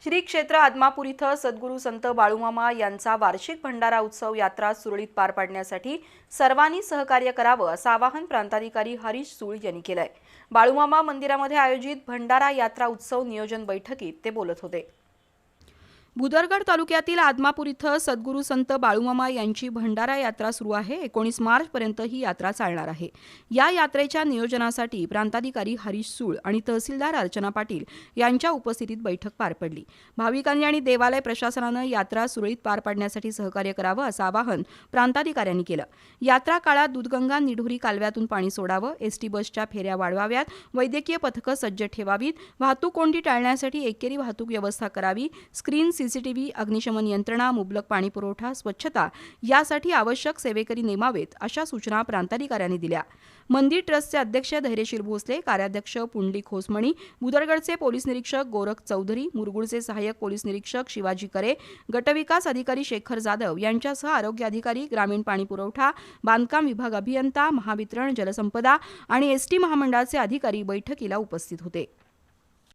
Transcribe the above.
श्री क्षेत्र आदमापूर इथं सद्गुरू संत बाळूमामा यांचा वार्षिक भंडारा उत्सव यात्रा सुरळीत पार पाडण्यासाठी सर्वांनी सहकार्य करावं असं आवाहन प्रांताधिकारी हरीश सूळ यांनी केलंय। बाळूमामा मंदिरामध्ये आयोजित भंडारा यात्रा उत्सव नियोजन बैठकीत ते बोलत होते। भुदरगड तालुक्यातील आदमापूर इथं सद्गुरू संत बाळूमामा यांची भंडारा यात्रा सुरू आहे। 19 मार्च पर्यंत ही यात्रा चालणार आहे। या यात्रेच्या नियोजनासाठी प्रांताधिकारी हरीश सूळ आणि तहसीलदार अर्चना पाटील यांच्या उपस्थितीत बैठक पार पडली। भाविकांनी आणि देवालय प्रशासनानं यात्रा सुरळीत पार पाडण्यासाठी सहकार्य करावं असं आवाहन प्रांताधिकाऱ्यांनी केलं। यात्रा काळात दूधगंगा निढोरी कालव्यातून पाणी सोडावं, एसटी बसच्या फेऱ्या वाढवाव्यात, वैद्यकीय पथकं सज्ज ठेवावीत, वाहतूक कोंडी टाळण्यासाठी एकेरी वाहतूक व्यवस्था करावी, स्क्रीन सीसीटीव्ही, अग्निशमन यंत्रणा, मुबलक पाणी पुरवठा, स्वच्छता यासाठी आवश्यक सेवेकरी नेमावेत अशा सूचना प्रांताधिकाऱ्यांनी दिल्या। मंदिर ट्रस्टचे अध्यक्ष धैर्यशील भोसले, कार्याध्यक्ष पुंडलिक होसमणी, बुदरगडचे पोलीस निरीक्षक गोरख चौधरी, मुरगुडचे सहाय्यक पोलीस निरीक्षक शिवाजी करे, गटविकास अधिकारी शेखर जाधव यांच्यासह आरोग्य अधिकारी, ग्रामीण पाणी पुरवठा, बांधकाम विभाग अभियंता, महावितरण, जलसंपदा आणि एसटी महामंडळाचे अधिकारी बैठकीला उपस्थित होते।